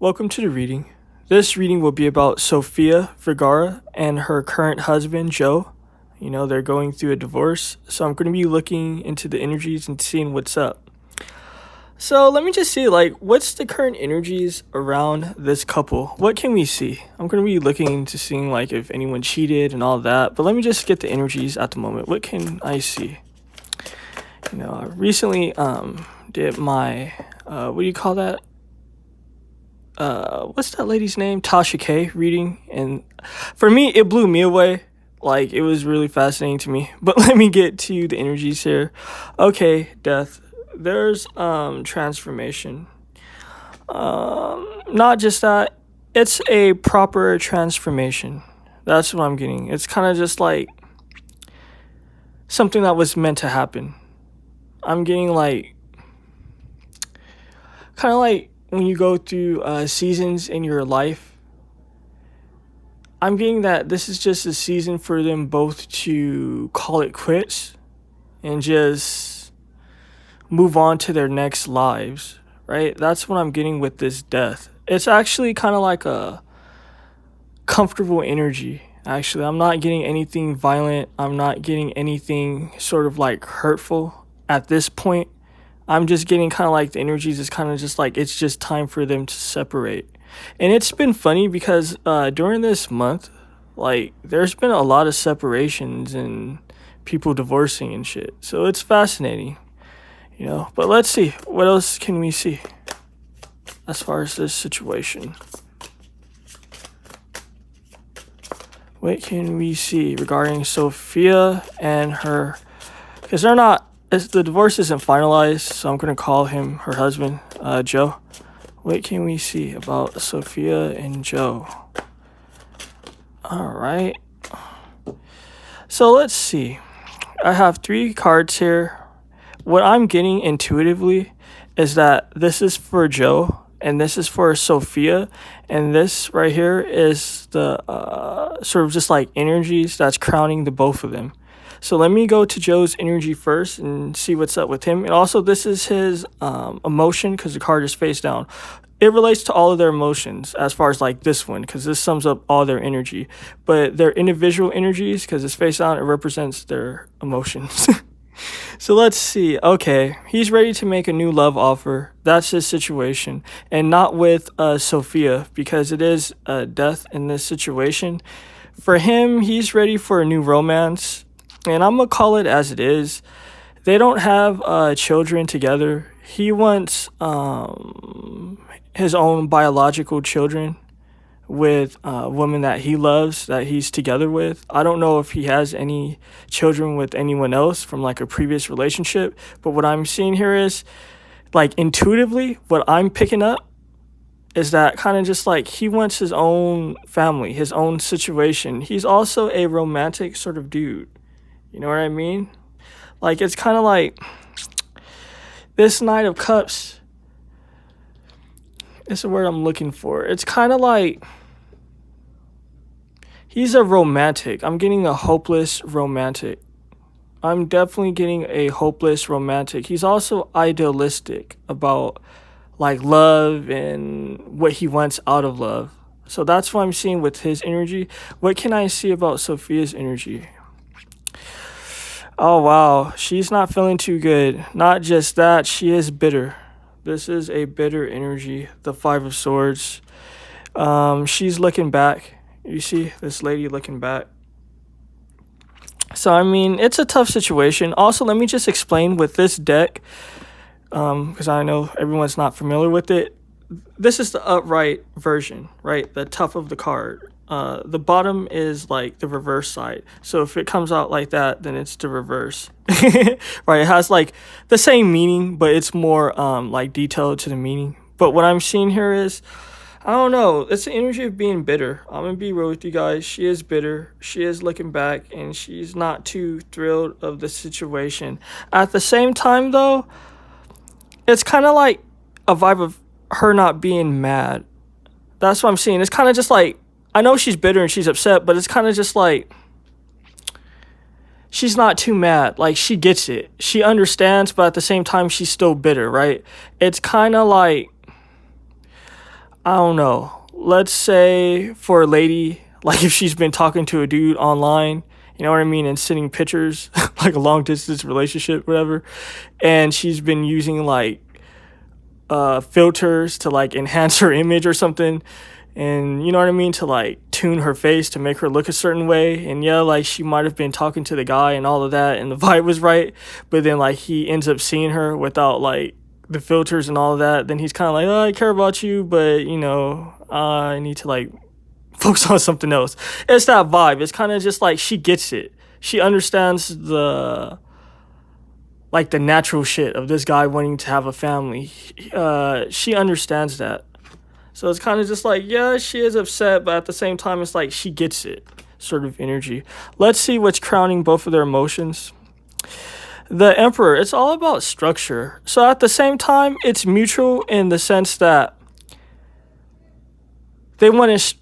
Welcome to the reading. This reading will be about Sofia Vergara and her current husband, Joe. You know, they're going through a divorce, so I'm going to be looking into the energies and seeing what's up. So let me just see, what's the current energies around this couple? What can we see? I'm going to be looking into seeing, if anyone cheated and all that, but let me just get the energies at the moment. What can I see? You know, I recently did my, what do you call that? What's that lady's name? Tasha K reading, and for me it blew me away. It was really fascinating to me. But let me get to the energies here. Okay, death. There's transformation. Not just that, it's a proper transformation. That's what I'm getting. It's kind of just something that was meant to happen. I'm getting kind of when you go through seasons in your life, I'm getting that this is just a season for them both to call it quits and just move on to their next lives, right? That's what I'm getting with this death. It's actually kind of like a comfortable energy, actually. I'm not getting anything violent. I'm not getting anything sort of hurtful at this point. I'm just getting kind of the energies is kind of just it's just time for them to separate. And it's been funny because during this month, there's been a lot of separations and people divorcing and shit. So it's fascinating, you know. But let's see, what else can we see as far as this situation? What can we see regarding Sofia and her? Because they're not. The divorce isn't finalized, so I'm going to call him her husband, Joe. What can we see about Sofia and Joe? All right. So let's see. I have 3 cards here. What I'm getting intuitively is that this is for Joe, and this is for Sofia, and this right here is the sort of just energies that's crowning the both of them. So let me go to Joe's energy first and see what's up with him. And also, this is his emotion because the card is face down. It relates to all of their emotions as far as this one, because this sums up all their energy. But their individual energies, because it's face down, it represents their emotions. So let's see. Okay, he's ready to make a new love offer. That's his situation. And not with Sofia, because it is death in this situation. For him, he's ready for a new romance. And I'm going to call it as it is. They don't have children together. He wants his own biological children with a woman that he loves, that he's together with. I don't know if he has any children with anyone else from a previous relationship. But what I'm seeing here is, intuitively, what I'm picking up is that kind of just he wants his own family, his own situation. He's also a romantic sort of dude. You know what I mean? It's kind of this Knight of Cups. It's the word I'm looking for. It's kind of he's a romantic. I'm getting a hopeless romantic. I'm definitely getting a hopeless romantic. He's also idealistic about love and what he wants out of love. So that's what I'm seeing with his energy. What can I see about Sofia's energy? Oh, wow. She's not feeling too good. Not just that, she is bitter. This is a bitter energy, the 5 of Swords. She's looking back. You see this lady looking back. So, I mean, it's a tough situation. Also, let me just explain with this deck, because I know everyone's not familiar with it. This is the upright version, right? The top of the card. The bottom is the reverse side. So if it comes out like that, then it's the reverse. Right? It has the same meaning, but it's more detailed to the meaning. But what I'm seeing here is, I don't know, it's the energy of being bitter. I'm gonna be real with you guys. She is bitter. She is looking back, and she's not too thrilled of the situation. At the same time, though, it's kind of a vibe of her not being mad. That's what I'm seeing. It's kind of just I know she's bitter and she's upset, but it's kind of just she's not too mad. She gets it. She understands, but at the same time, she's still bitter, right? It's kind of I don't know. Let's say for a lady, like if she's been talking to a dude online, you know what I mean, and sending pictures, like a long distance relationship, whatever, and she's been using like filters to like enhance her image or something, and you know what I mean, to like tune her face to make her look a certain way. And yeah, like she might have been talking to the guy and all of that, and the vibe was right, but then like he ends up seeing her without like the filters and all of that. Then he's kind of like, oh, I care about you, but you know, I need to like focus on something else. It's that vibe. It's kind of just like she gets it. She understands the like the natural shit of this guy wanting to have a family. She understands that. So it's kind of just like, yeah, she is upset, but at the same time, it's like she gets it sort of energy. Let's see what's crowning both of their emotions. The Emperor, it's all about structure. So at the same time, it's mutual in the sense that they want to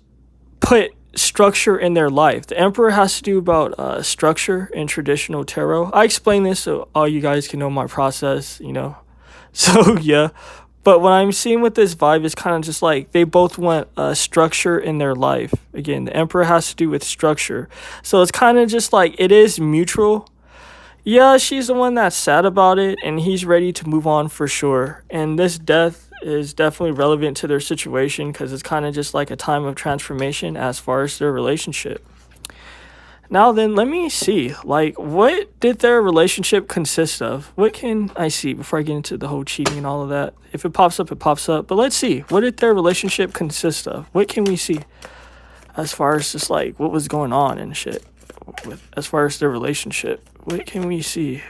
put structure in their life. The Emperor has to do about structure in traditional tarot. I explain this so all you guys can know my process, you know. So yeah. But what I'm seeing with this vibe is kind of just like they both want structure in their life. Again, the Emperor has to do with structure. So it's kind of just like it is mutual. Yeah, she's the one that's sad about it, and he's ready to move on for sure. And this death is definitely relevant to their situation because it's kind of just like a time of transformation as far as their relationship. Now then, let me see, like, what did their relationship consist of? What can I see before I get into the whole cheating and all of that? If it pops up, it pops up. But let's see, what did their relationship consist of? What can we see as far as just, like, what was going on and shit? As far as their relationship, what can we see?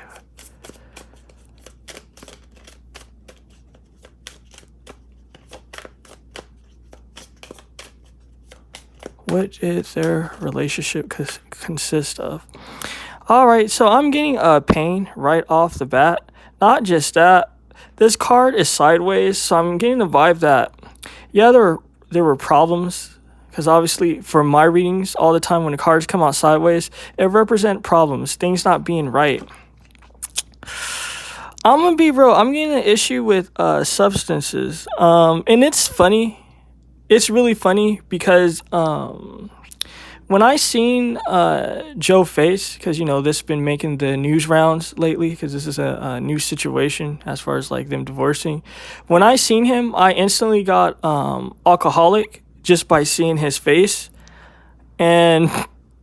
What did their relationship consist of? All right, so I'm getting pain right off the bat. Not just that, this card is sideways, so I'm getting the vibe that, yeah, there were problems, because obviously for my readings, all the time when the cards come out sideways, it represent problems, things not being right. I'm gonna be real, I'm getting an issue with substances, and it's funny. It's really funny because when I seen Joe face, because you know this has been making the news rounds lately, because this is a new situation as far as like them divorcing. When I seen him, I instantly got alcoholic just by seeing his face. And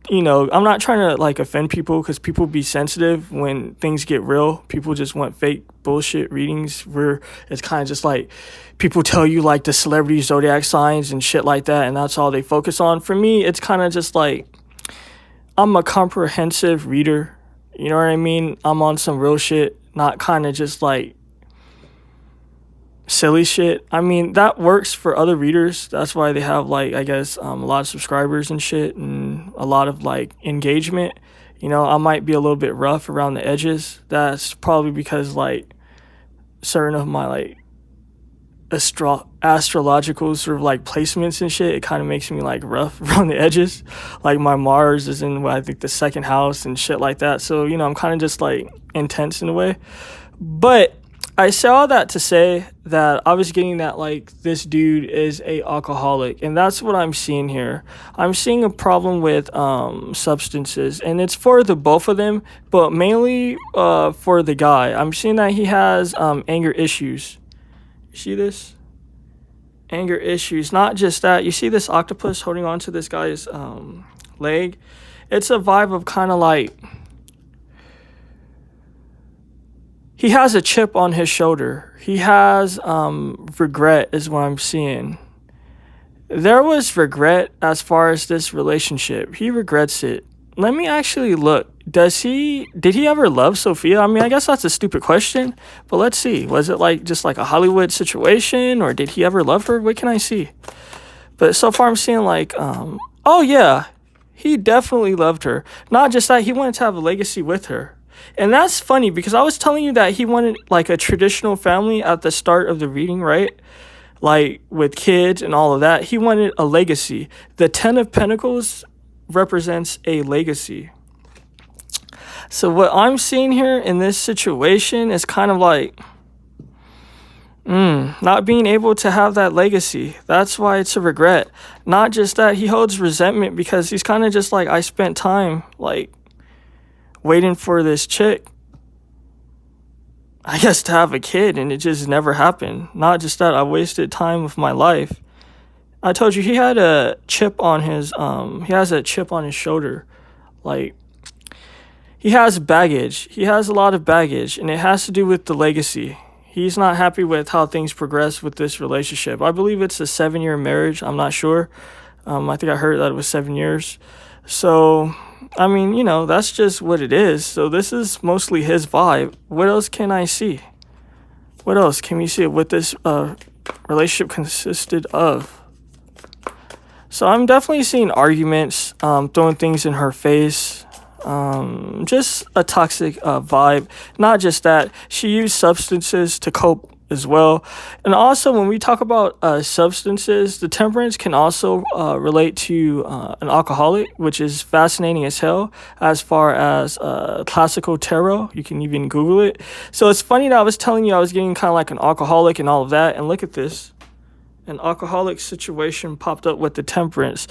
you know, I'm not trying to like offend people because people be sensitive when things get real. People just want fake bullshit readings where it's kind of just like people tell you like the celebrity zodiac signs and shit like that, and that's all they focus on. For me, it's kind of just like I'm a comprehensive reader. You know what I mean? I'm on some real shit, not kind of just like silly shit. I mean, that works for other readers. That's why they have like, I guess, a lot of subscribers and shit and a lot of like engagement. You know, I might be a little bit rough around the edges. That's probably because like certain of my like astrological sort of like placements and shit, it kind of makes me like rough around the edges. Like my Mars is in, I think, the second house and shit like that. So, you know, I'm kind of just like intense in a way. But I say all that to say that I was getting that like this dude is a alcoholic, and that's what I'm seeing here. I'm seeing a problem with substances, and it's for the both of them, but mainly for the guy. I'm seeing that he has anger issues. You see this? Anger issues. Not just that. You see this octopus holding on to this guy's leg? It's a vibe of kind of like he has a chip on his shoulder. He has regret is what I'm seeing. There was regret as far as this relationship. He regrets it. Let me actually look. Did he ever love Sofia? I mean, I guess that's a stupid question, but let's see. Was it like just like a Hollywood situation, or did he ever love her? What can I see? But so far I'm seeing like, oh yeah, he definitely loved her. Not just that, he wanted to have a legacy with her. And that's funny because I was telling you that he wanted like a traditional family at the start of the reading, right? Like with kids and all of that. He wanted a legacy. The 10 of Pentacles represents a legacy. So what I'm seeing here in this situation is kind of like, Not being able to have that legacy. That's why it's a regret. Not just that, he holds resentment because he's kind of just like, I spent time like waiting for this chick, I guess, to have a kid, and it just never happened. Not just that, I wasted time of my life. I told you he had a chip on his he has a chip on his shoulder. Like, he has baggage. He has a lot of baggage, and it has to do with the legacy. He's not happy with how things progress with this relationship. I believe it's a 7-year marriage. I'm not sure. I think I heard that it was 7 years. So, I mean, you know, that's just what it is. So this is mostly his vibe. What else can I see? What else can we see what this relationship consisted of? So I'm definitely seeing arguments, throwing things in her face. Just a toxic vibe. Not just that, she used substances to cope as well. And also, when we talk about substances, the temperance can also relate to an alcoholic, which is fascinating as hell as far as classical tarot. You can even Google it. So it's funny that I was telling you I was getting kind of like an alcoholic and all of that, and look at this. An alcoholic situation popped up with the temperance.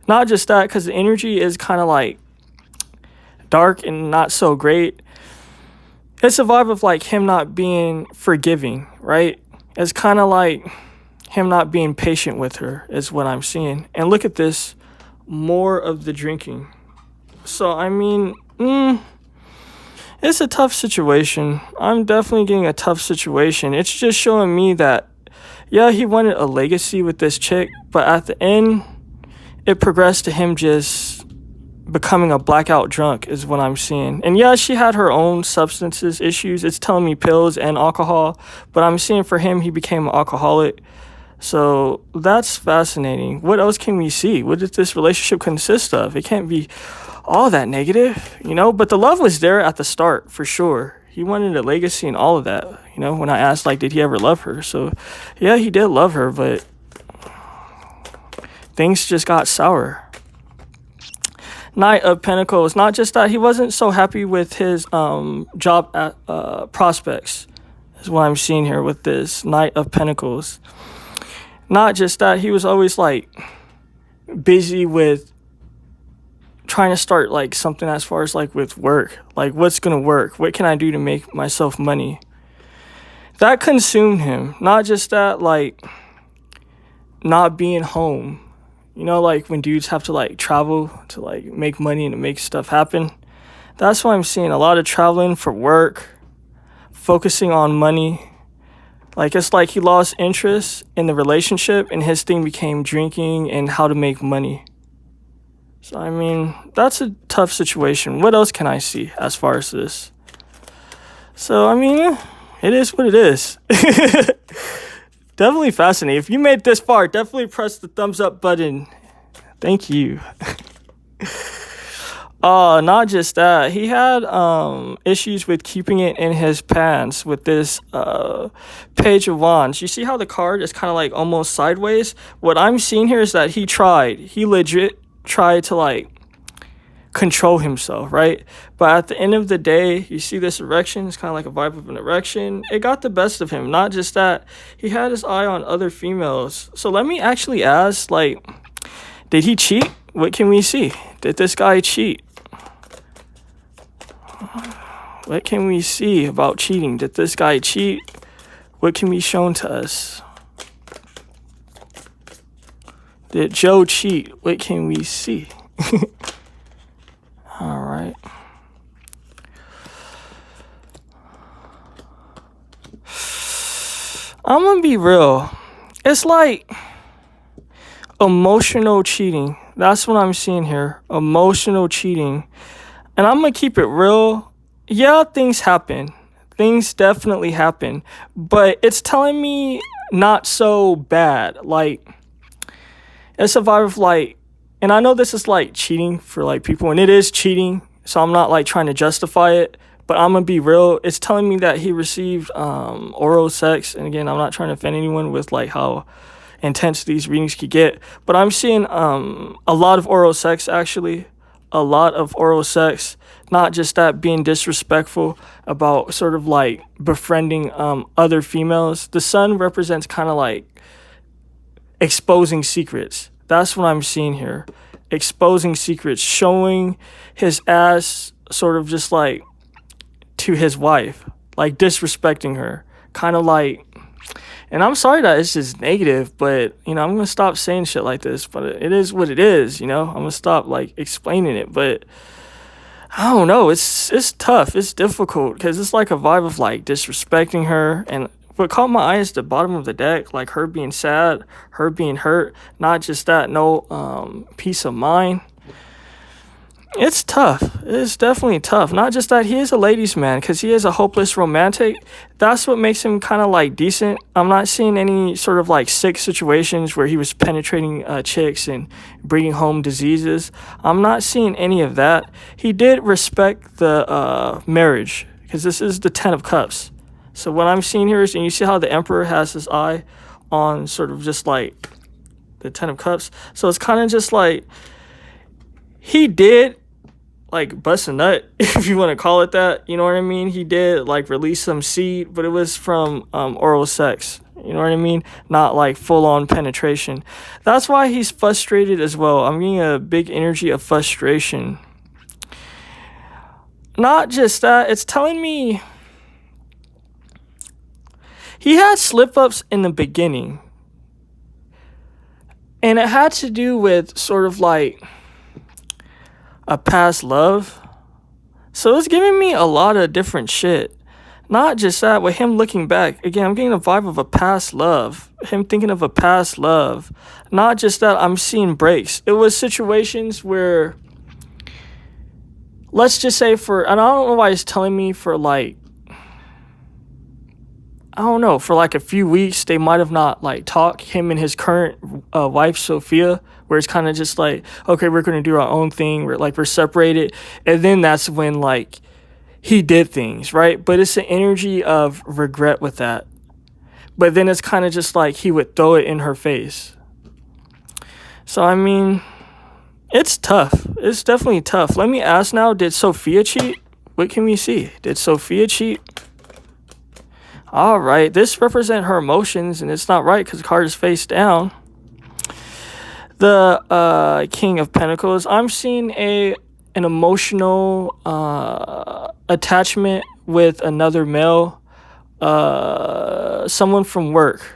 Not just that, because the energy is kind of like dark and not so great. It's a vibe of like him not being forgiving, right? It's kind of like him not being patient with her is what I'm seeing. And look at this, more of the drinking. So I mean, it's a tough situation. I'm definitely getting a tough situation. It's just showing me that, yeah, he wanted a legacy with this chick, but at the end, it progressed to him just becoming a blackout drunk is what I'm seeing. And yeah, she had her own substances issues. It's telling me pills and alcohol, but I'm seeing for him, he became an alcoholic. So that's fascinating. What else can we see? What does this relationship consist of? It can't be all that negative, you know, but the love was there at the start for sure. He wanted a legacy and all of that, you know, when I asked, like, did he ever love her? So yeah, he did love her, but things just got sour. Knight of Pentacles. Not just that, he wasn't so happy with his job prospects is what I'm seeing here with this Knight of Pentacles. Not just that, he was always like busy with trying to start like something as far as like with work. Like, what's gonna work? What can I do to make myself money? That consumed him. Not just that, like not being home. You know, like when dudes have to like travel to like make money and to make stuff happen. That's why I'm seeing a lot of traveling for work, focusing on money. Like, it's like he lost interest in the relationship and his thing became drinking and how to make money. So, I mean, that's a tough situation. What else can I see as far as this? So, I mean, it is what it is. Definitely fascinating. If you made it this far, definitely press the thumbs up button. Thank you. Not just that. He had issues with keeping it in his pants with this Page of Wands. You see how the card is kind of like almost sideways? What I'm seeing here is that he tried. He legit tried to like control himself, right? But at the end of the day, you see this erection, it's kind of like a vibe of an erection. It got the best of him. Not just that, he had his eye on other females. So let me actually ask, like, did he cheat? What can we see? Did this guy cheat? What can we see about cheating? Did this guy cheat? What can be shown to us? Did Joe cheat? What can we see? All right. I'm gonna be real. It's like emotional cheating. That's what I'm seeing here. Emotional cheating. And I'm gonna keep it real. Yeah, things happen. Things definitely happen. But it's telling me not so bad. Like, it's a vibe of like, and I know this is like cheating for like people, and it is cheating, so I'm not like trying to justify it, but I'm gonna be real. It's telling me that he received oral sex, and again, I'm not trying to offend anyone with like how intense these readings could get, but I'm seeing a lot of oral sex actually, a lot of oral sex, not just that, being disrespectful about sort of like befriending other females. The sun represents kind of like exposing secrets. That's what I'm seeing here. Exposing secrets, showing his ass sort of just like to his wife, like disrespecting her, kind of like. And I'm sorry that it's just negative, but I'm gonna stop saying shit like this. But it is what it is, I'm gonna stop like explaining it. But I don't know, it's tough, it's difficult, because it's like a vibe of like disrespecting her. And what caught my eye is the bottom of the deck, like her being sad, her being hurt. Not just that, no peace of mind. It's tough. It's definitely tough. Not just that, he is a ladies' man, because he is a hopeless romantic. That's what makes him kind of like decent. I'm not seeing any sort of like sick situations where he was penetrating chicks and bringing home diseases. I'm not seeing any of that. He did respect the marriage, because this is the 10 of Cups. So what I'm seeing here is, and you see how the Emperor has his eye on sort of just like the 10 of Cups. So it's kind of just like he did like bust a nut, if you want to call it that. You know what I mean? He did like release some seed, but it was from oral sex. You know what I mean? Not like full-on penetration. That's why he's frustrated as well. I'm getting a big energy of frustration. Not just that, it's telling me he had slip-ups in the beginning. And it had to do with sort of like a past love. So it's giving me a lot of different shit. Not just that, with him looking back. Again, I'm getting a vibe of a past love. Him thinking of a past love. Not just that, I'm seeing breaks. It was situations where, let's just say and I don't know why he's telling me for like, I don't know, for like a few weeks, they might have not like talked, him and his current wife, Sofia, where it's kind of just like, okay, we're going to do our own thing. We're separated. And then that's when like he did things, right? But it's an energy of regret with that. But then it's kind of just like he would throw it in her face. So, I mean, it's tough. It's definitely tough. Let me ask now, did Sofia cheat? What can we see? Did Sofia cheat? All right, this represents her emotions, and it's not right because the card is face down. The King of Pentacles. I'm seeing an emotional attachment with another male, someone from work.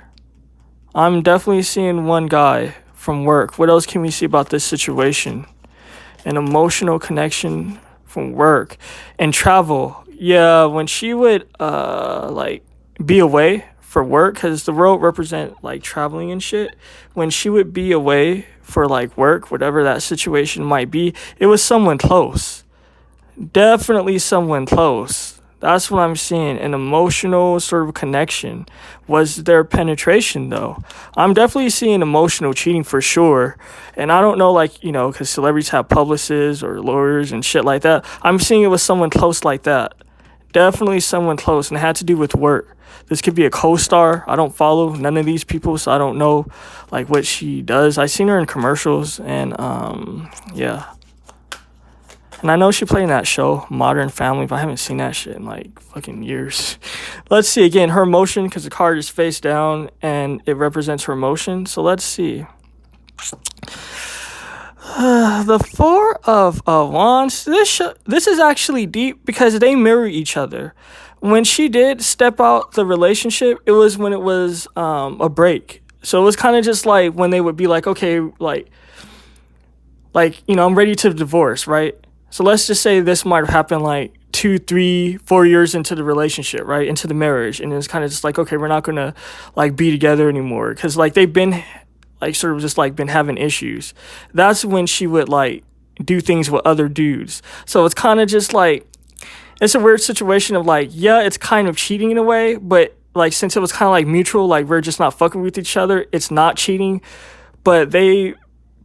I'm definitely seeing one guy from work. What else can we see about this situation? An emotional connection from work and travel. Yeah, when she would like be away for work, because the road represent like traveling and shit. When she would be away for like work, whatever that situation might be, it was someone close. Definitely someone close. That's what I'm seeing. An emotional sort of connection. Was there penetration though? I'm definitely seeing emotional cheating for sure. And I don't know, like, because celebrities have publicists or lawyers and shit like that. I'm seeing it was someone close like that. Definitely someone close, and it had to do with work. This could be a co-star. I don't follow none of these people, so I don't know like what she does. I seen her in commercials, and yeah. And I know she played in that show, Modern Family, but I haven't seen that shit in like fucking years. Let's see again, her emotion, because the card is face down and it represents her emotion. So let's see. The Four of Wands. This is actually deep because they mirror each other. When she did step out the relationship, it was when it was a break. So it was kind of just like when they would be like, okay, like I'm ready to divorce, right? So let's just say this might have happened like 2, 3, 4 years into the relationship, right? Into the marriage. And it's kind of just like, okay, we're not going to like be together anymore. Because like they've been like sort of just like been having issues. That's when she would like do things with other dudes. So it's kind of just like, it's a weird situation of like, yeah, it's kind of cheating in a way, but like since it was kind of like mutual, like we're just not fucking with each other, it's not cheating. But they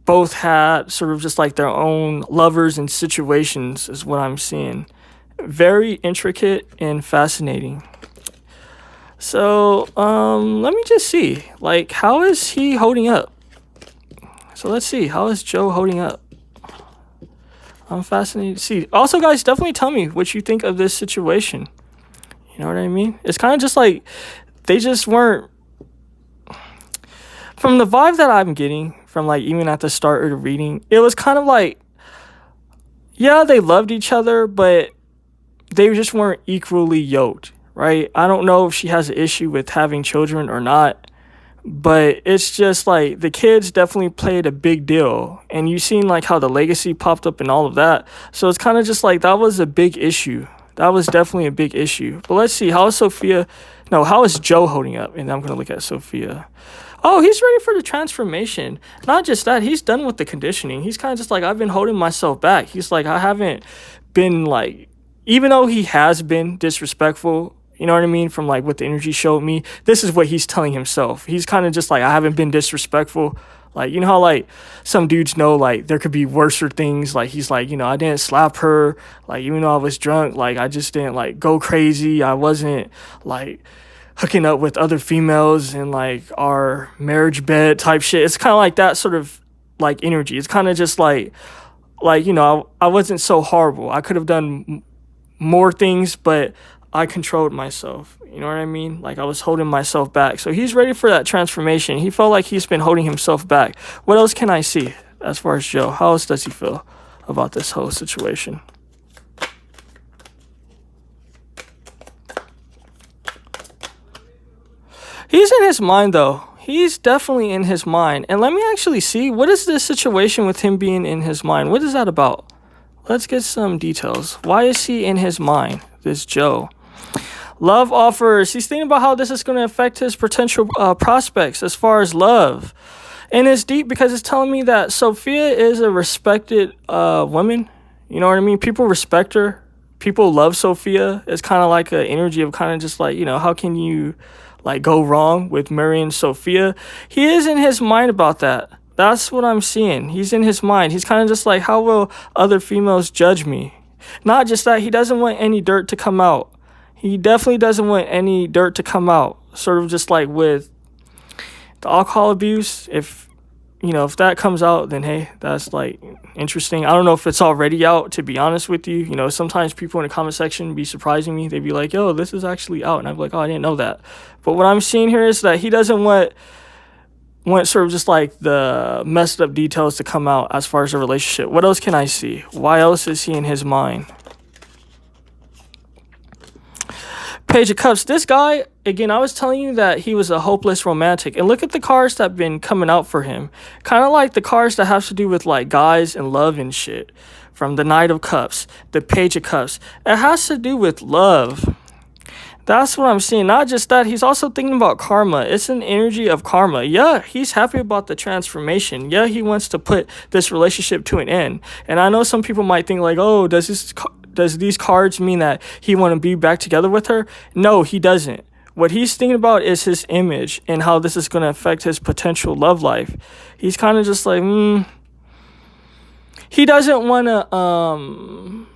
both had sort of just like their own lovers and situations is what I'm seeing. Very intricate and fascinating. So let me just see, like, how is he holding up? So let's see, how is Joe holding up? I'm fascinated to see. Also, guys, definitely tell me what you think of this situation. You know what I mean? It's kind of just like they just weren't. From the vibe that I'm getting from like even at the start of the reading, it was kind of like, yeah, they loved each other, but they just weren't equally yoked, right? I don't know if she has an issue with having children or not, but it's just like the kids definitely played a big deal, and you seen like how the legacy popped up and all of that. So it's kind of just like that was a big issue. That was definitely a big issue. But let's see, how is Sofia? No, how is Joe holding up? And I'm gonna look at Sofia. Oh, he's ready for the transformation. Not just that, he's done with the conditioning. He's kind of just like, I've been holding myself back. He's like, I haven't been like, even though he has been disrespectful, you know what I mean, from like what the energy showed me, this is what he's telling himself. He's kind of just like, I haven't been disrespectful. Like, you know how like some dudes know like there could be worser things. Like he's like, you know, I didn't slap her. Like even though I was drunk, like I just didn't like go crazy. I wasn't like hooking up with other females in like our marriage bed type shit. It's kind of like that sort of like energy. It's kind of just like you know, I wasn't so horrible. I could have done more things, but I controlled myself. You know what I mean? Like I was holding myself back. So he's ready for that transformation. He felt like he's been holding himself back. What else can I see as far as Joe? How else does he feel about this whole situation? He's in his mind, though. He's definitely in his mind. And let me actually see, what is this situation with him being in his mind? What is that about? Let's get some details. Why is he in his mind, this Joe? Love offers. He's thinking about how this is going to affect his potential prospects as far as love. And it's deep because it's telling me that Sofia is a respected woman. You know what I mean? People respect her. People love Sofia. It's kind of like an energy of kind of just like, you know, how can you like go wrong with marrying Sofia? He is in his mind about that. That's what I'm seeing. He's in his mind. He's kind of just like, how will other females judge me? Not just that, he doesn't want any dirt to come out. He definitely doesn't want any dirt to come out. Sort of just like with the alcohol abuse, if you know, if that comes out, then hey, that's like interesting. I don't know if it's already out, to be honest with you. You know, sometimes people in the comment section be surprising me. They'd be like, yo, this is actually out. And I'm like, oh, I didn't know that. But what I'm seeing here is that he doesn't want sort of just like the messed up details to come out as far as the relationship. What else can I see? Why else is he in his mind? Page of Cups. This guy, again, I was telling you that he was a hopeless romantic. And look at the cards that have been coming out for him. Kind of like the cards that have to do with like guys and love and shit. From the Knight of Cups, the Page of Cups. It has to do with love. That's what I'm seeing. Not just that, he's also thinking about karma. It's an energy of karma. Yeah, he's happy about the transformation. Yeah, he wants to put this relationship to an end. And I know some people might think like, oh, does these cards mean that he want to be back together with her? No, he doesn't. What he's thinking about is his image and how this is going to affect his potential love life. He's kind of just like, he doesn't want to,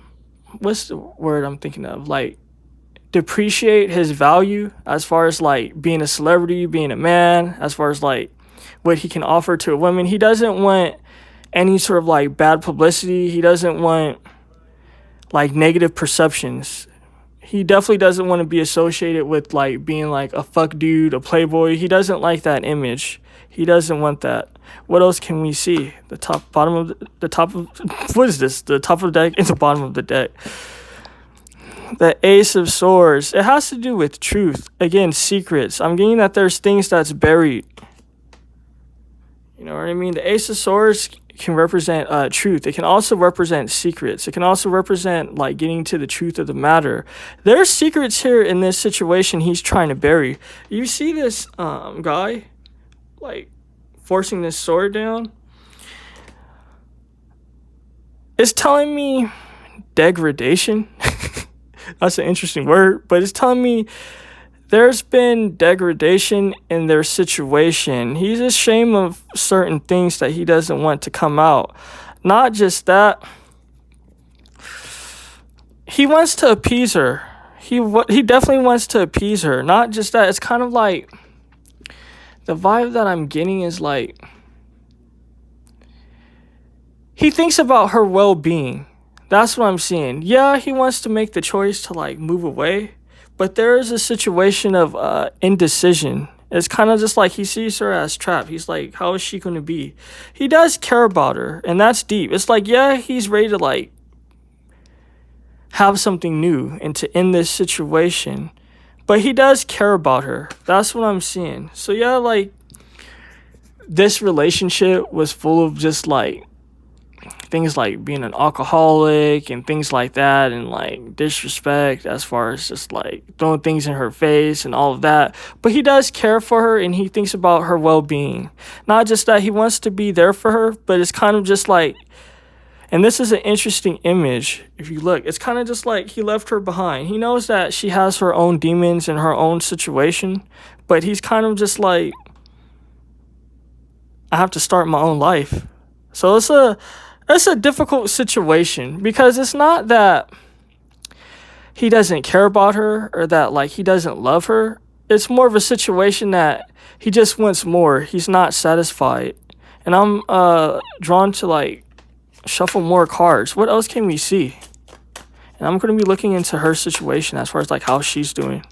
what's the word I'm thinking of? Like, depreciate his value as far as like being a celebrity, being a man, as far as like what he can offer to a woman. He doesn't want any sort of like bad publicity. He doesn't want like negative perceptions. He definitely doesn't want to be associated with like being like a fuck dude, a playboy. He doesn't like that image. He doesn't want that. What else can we see? The top, bottom of the top of, what is this? The top of the deck and the bottom of the deck. The Ace of Swords. It has to do with truth. Again, secrets. I'm getting that there's things that's buried. You know what I mean? The Ace of Swords can represent truth. It can also represent secrets. It can also represent like getting to the truth of the matter. There's secrets here in this situation he's trying to bury. You see this guy like forcing this sword down? It's telling me degradation. That's an interesting word, but it's telling me there's been degradation in their situation. He's ashamed of certain things that he doesn't want to come out. Not just that, he wants to appease her. He definitely wants to appease her. Not just that, it's kind of like the vibe that I'm getting is like he thinks about her well-being. That's what I'm seeing. Yeah, he wants to make the choice to like move away, but there is a situation of indecision. It's kind of just like he sees her as trapped. He's like, how is she going to be? He does care about her, and that's deep. It's like, yeah, he's ready to like have something new and to end this situation, but he does care about her. That's what I'm seeing. So yeah, like this relationship was full of just like things like being an alcoholic and things like that, and like disrespect as far as just like throwing things in her face and all of that. But he does care for her, and he thinks about her well-being. Not just that he wants to be there for her, but it's kind of just like, and this is an interesting image if you look, it's kind of just like he left her behind. He knows that she has her own demons and her own situation, but he's kind of just like, I have to start my own life. So it's a difficult situation, because it's not that he doesn't care about her or that like he doesn't love her. It's more of a situation that he just wants more. He's not satisfied. And I'm drawn to like shuffle more cards. What else can we see? And I'm going to be looking into her situation as far as like how she's doing.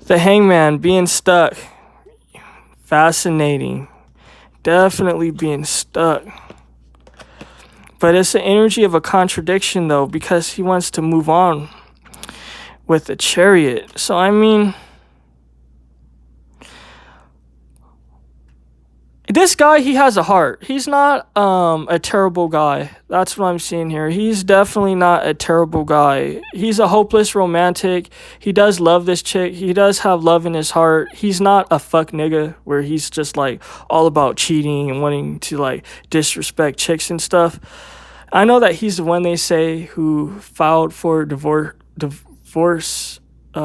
The Hangman being stuck. Fascinating. Definitely being stuck. But it's the energy of a contradiction though, because he wants to move on with the Chariot. So I mean, this guy, he has a heart. He's not a terrible guy. That's what I'm seeing here. He's definitely not a terrible guy. He's a hopeless romantic. He does love this chick. He does have love in his heart. He's not a fuck nigga where he's just like all about cheating and wanting to like disrespect chicks and stuff. I know that he's the one they say who filed for divorce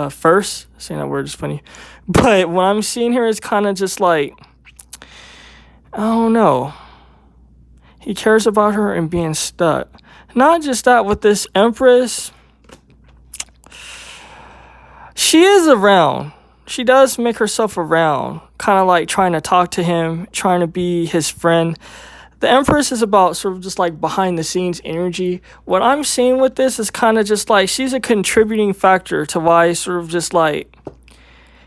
first. Saying that word is funny. But what I'm seeing here is kind of just like, I don't know. He cares about her and being stuck. Not just that, with this Empress, she is around. She does make herself around, kind of like trying to talk to him, trying to be his friend. The Empress is about sort of just like behind the scenes energy. What I'm seeing with this is kind of just like she's a contributing factor to why sort of just like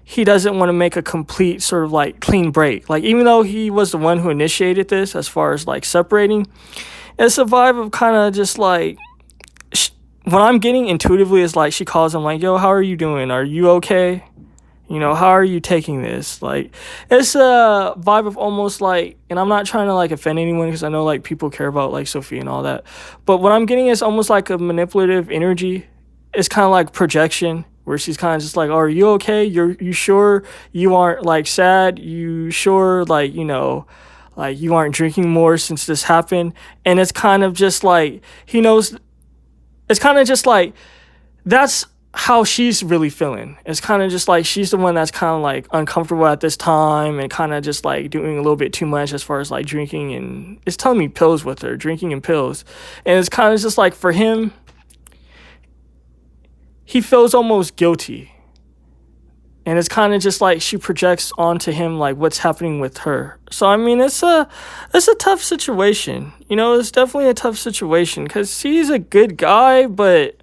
he doesn't want to make a complete sort of like clean break. Like, even though he was the one who initiated this as far as like separating, it's a vibe of kind of just like, what I'm getting intuitively is like she calls him like, yo, how are you doing? Are you okay? You know, how are you taking this? Like, it's a vibe of almost like, and I'm not trying to like offend anyone because I know like people care about like Sofia and all that, but what I'm getting is almost like a manipulative energy. It's kind of like projection, where she's kind of just like, oh, are you okay? You sure you aren't like sad? You sure like, you know, like you aren't drinking more since this happened? And it's kind of just like, he knows, it's kind of just like, that's how she's really feeling. It's kind of just like she's the one that's kind of like uncomfortable at this time and kind of just like doing a little bit too much as far as like drinking, and it's telling me pills with her, drinking and pills. And it's kind of just like, for him, he feels almost guilty. And it's kind of just like she projects onto him like what's happening with her. So I mean, it's a tough situation. You know, it's definitely a tough situation because he's a good guy, but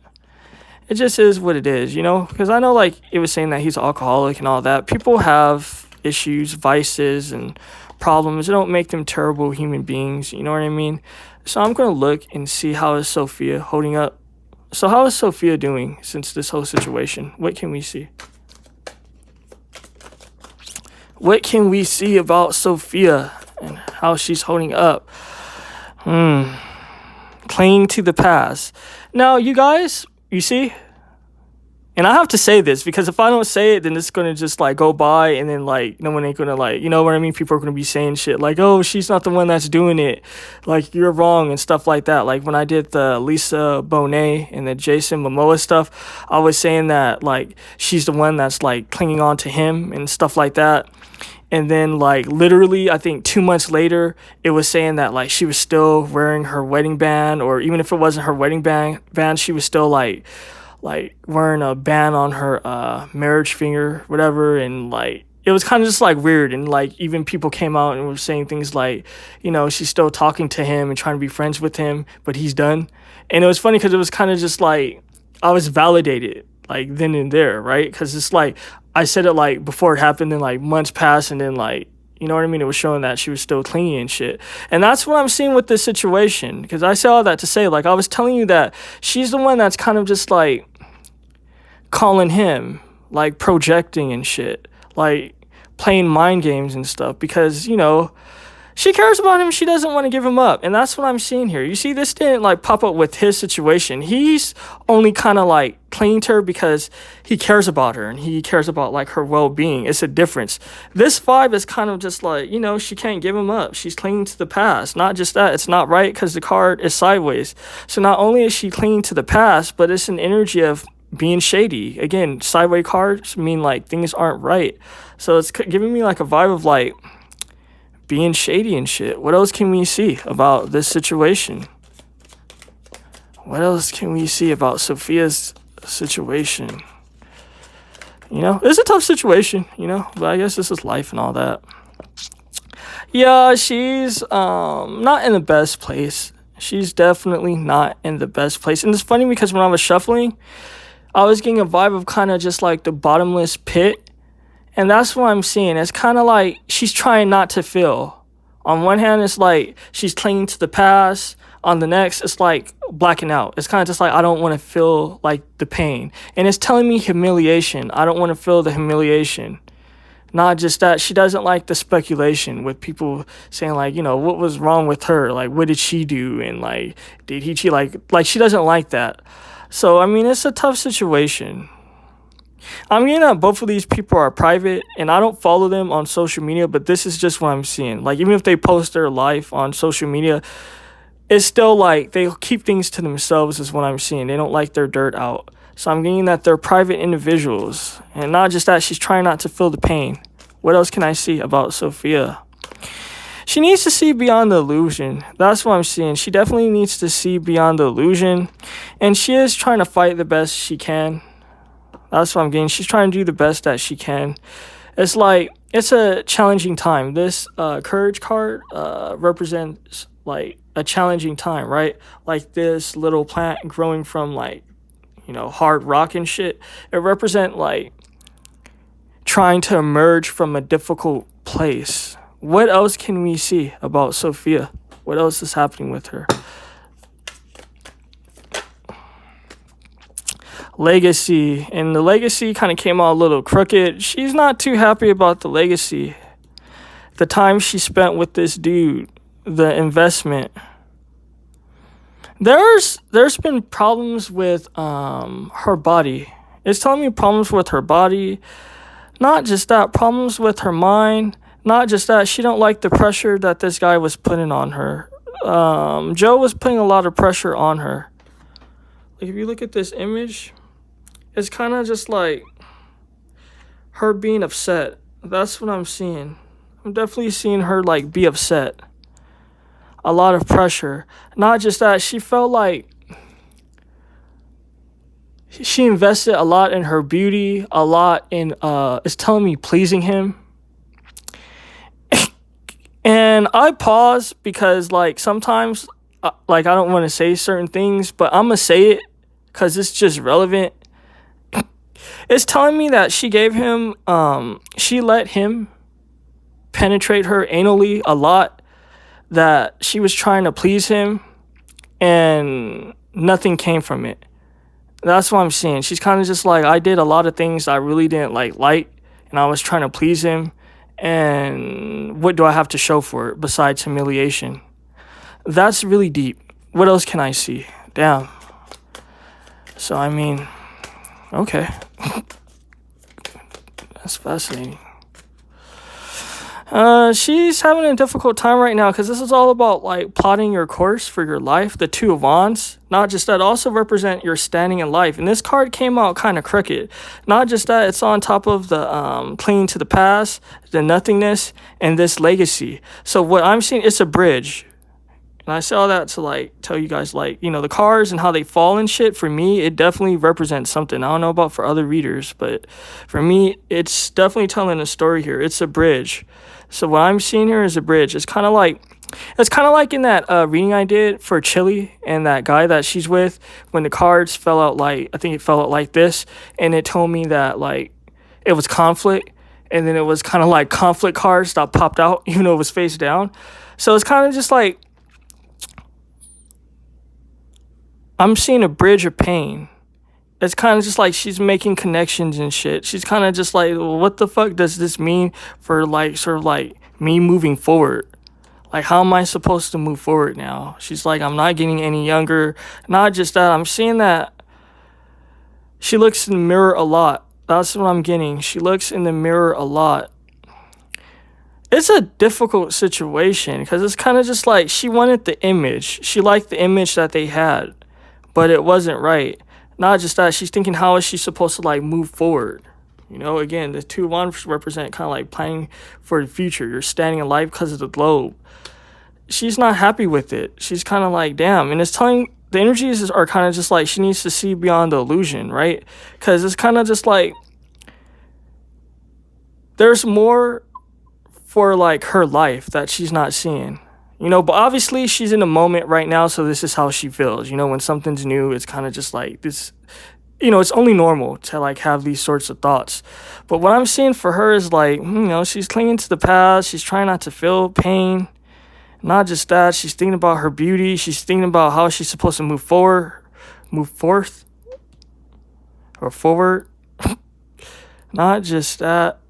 it just is what it is, you know? Because I know like it was saying that he's an alcoholic and all that. People have issues, vices, and problems. It don't make them terrible human beings, you know what I mean? So I'm going to look and see how is Sofia holding up. So how is Sofia doing since this whole situation? What can we see? What can we see about Sofia and how she's holding up? Clinging to the past. Now, you guys, you see? And I have to say this because if I don't say it, then it's going to just like go by, and then like no one ain't going to like, you know what I mean? People are going to be saying shit like, oh, she's not the one that's doing it. Like, you're wrong and stuff like that. Like when I did the Lisa Bonet and the Jason Momoa stuff, I was saying that like she's the one that's like clinging on to him and stuff like that. And then like literally, I think 2 months later, it was saying that like she was still wearing her wedding band, or even if it wasn't her wedding band, she was still like wearing a band on her marriage finger, whatever. And like it was kind of just like weird, and like even people came out and were saying things like, she's still talking to him and trying to be friends with him, but he's done. And it was funny because it was kind of just like I was validated like then and there, right? Because it's like I said it like before it happened, then like months passed, and then like, you know what I mean? It was showing that she was still clingy and shit. And that's what I'm seeing with this situation. Because I say all that to say, like, I was telling you that she's the one that's kind of just, like, calling him, like, projecting and shit. Like, playing mind games and stuff. Because, she cares about him. She doesn't want to give him up. And that's what I'm seeing here. You see, this didn't, like, pop up with his situation. He's only kind of, like, clinging to her because he cares about her. And he cares about, like, her well-being. It's a difference. This vibe is kind of just like, she can't give him up. She's clinging to the past. Not just that. It's not right because the card is sideways. So not only is she clinging to the past, but it's an energy of being shady. Again, sideways cards mean, like, things aren't right. So it's giving me, like, a vibe of, like, being shady and shit. What else can we see about this situation? What else can we see about Sofia's situation? It's a tough situation, but I guess this is life and all that. Yeah, she's not in the best place. She's definitely not in the best place. And it's funny because when I was shuffling, I was getting a vibe of kind of just like the bottomless pit. And that's what I'm seeing. It's kind of like she's trying not to feel. On one hand, it's like she's clinging to the past. On the next, it's like blacking out. It's kind of just like, I don't want to feel like the pain. And it's telling me humiliation. I don't want to feel the humiliation. Not just that, she doesn't like the speculation with people saying like, what was wrong with her? Like, what did she do? And like, did he cheat? Like she doesn't like that. So, I mean, it's a tough situation. I'm getting that both of these people are private, and I don't follow them on social media, but this is just what I'm seeing. Like, even if they post their life on social media, it's still like they keep things to themselves is what I'm seeing. They don't like their dirt out. So I'm getting that they're private individuals. And not just that, she's trying not to feel the pain. What else can I see about Sofia? She needs to see beyond the illusion. That's what I'm seeing. She definitely needs to see beyond the illusion. And she is trying to fight the best she can. That's what I'm getting. She's trying to do the best that she can. It's like, it's a challenging time. This courage card represents like a challenging time, right? Like this little plant growing from like, hard rock and shit. It represents like trying to emerge from a difficult place. What else can we see about Sofia? What else is happening with her? Legacy, and the legacy kind of came out a little crooked. She's not too happy about the legacy. The time she spent with this dude, the investment. There's been problems with her body. It's telling me problems with her body. Not just that, problems with her mind. Not just that, she don't like the pressure that this guy was putting on her. Joe was putting a lot of pressure on her. Like if you look at this image, it's kind of just like her being upset. That's what I'm seeing. I'm definitely seeing her like be upset. A lot of pressure. Not just that, she felt like she invested a lot in her beauty, a lot in it's telling me pleasing him. And I pause because like sometimes like I don't want to say certain things, but I'm gonna say it because it's just relevant. It's telling me that she gave him she let him penetrate her anally a lot, that she was trying to please him and nothing came from it. That's what I'm seeing. She's kind of just like, I did a lot of things I really didn't like and I was trying to please him, and what do I have to show for it besides humiliation? That's really deep. What else can I see? Damn. So I mean, okay. That's fascinating. She's having a difficult time right now because this is all about like plotting your course for your life. The Two of Wands, not just that, also represent your standing in life. And this card came out kind of crooked. Not just that, it's on top of the clinging to the past, the nothingness, and this legacy. So what I'm seeing, it's a bridge. And I say all that to like tell you guys, like, you know, the cards and how they fall and shit, for me it definitely represents something. I don't know about for other readers, but for me it's definitely telling a story here. It's a bridge. So what I'm seeing here is a bridge. It's kind of like in that reading I did for Chili and that guy that she's with, when the cards fell out, like, I think it fell out like this, and it told me that like it was conflict, and then it was kind of like conflict cards that popped out even though it was face down. So it's kind of just like I'm seeing a bridge of pain. It's kind of just like she's making connections and shit. She's kind of just like, well, what the fuck does this mean for like sort of like me moving forward? Like, how am I supposed to move forward now? She's like, I'm not getting any younger. Not just that, I'm seeing that she looks in the mirror a lot. That's what I'm getting. She looks in the mirror a lot. It's a difficult situation because it's kind of just like she wanted the image. She liked the image that they had, but it wasn't right. Not just that, she's thinking, how is she supposed to like move forward? You know, again, the two wands represent kind of like planning for the future. You're standing in life because of the globe. She's not happy with it. She's kind of like, damn. And it's telling, the energies are kind of just like she needs to see beyond the illusion, right? Because it's kind of just like there's more for like her life that she's not seeing. You know, but obviously she's in the moment right now, so this is how she feels. You know, when something's new, it's kind of just like this, you know, it's only normal to like have these sorts of thoughts. But what I'm seeing for her is like, you know, she's clinging to the past. She's trying not to feel pain. Not just that, she's thinking about her beauty. She's thinking about how she's supposed to move forward. Not just that,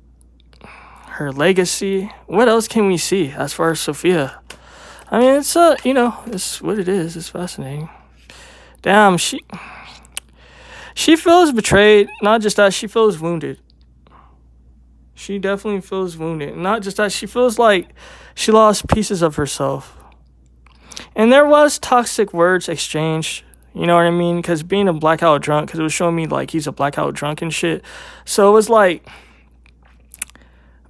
her legacy. What else can we see as far as Sofia? I mean, it's you know, it's what it is. It's fascinating. Damn, she feels betrayed. Not just that, she feels wounded. She definitely feels wounded. Not just that, she feels like she lost pieces of herself. And there was toxic words exchanged. You know what I mean? Because being a blackout drunk, because it was showing me like he's a blackout drunk and shit. So it was like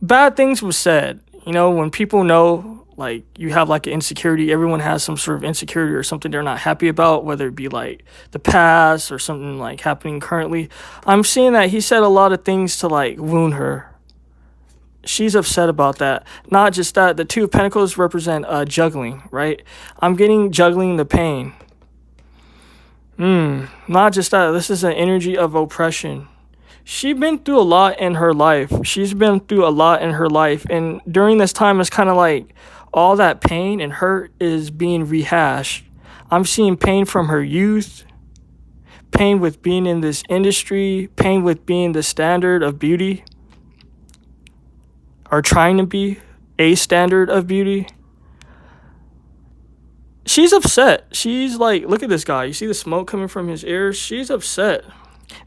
bad things were said. You know, when people know like you have like an insecurity, everyone has some sort of insecurity or something they're not happy about, whether it be like the past or something like happening currently. I'm seeing that he said a lot of things to like wound her. She's upset about that. Not just that, the Two of Pentacles represent juggling, right? I'm getting juggling the pain. Not just that, this is an energy of oppression. She's been through a lot in her life. And during this time, it's kind of like all that pain and hurt is being rehashed. I'm seeing pain from her youth, pain with being in this industry, pain with being the standard of beauty, or trying to be a standard of beauty. She's upset. She's like, look at this guy. You see the smoke coming from his ears? She's upset.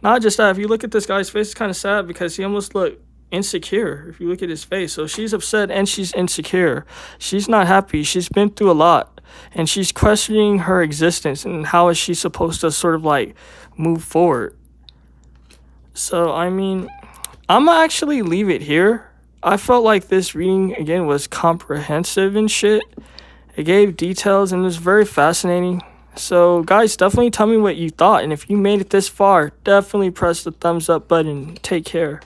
Not just that, if you look at this guy's face, it's kind of sad because he almost looked insecure if you look at his face. So she's upset and she's insecure. She's not happy. She's been through a lot and she's questioning her existence and how is she supposed to sort of like move forward. So, I mean, I'm gonna actually leave it here. I felt like this reading, again, was comprehensive and shit. It gave details and it was very fascinating. So, guys, definitely tell me what you thought. And if you made it this far, definitely press the thumbs up button. Take care.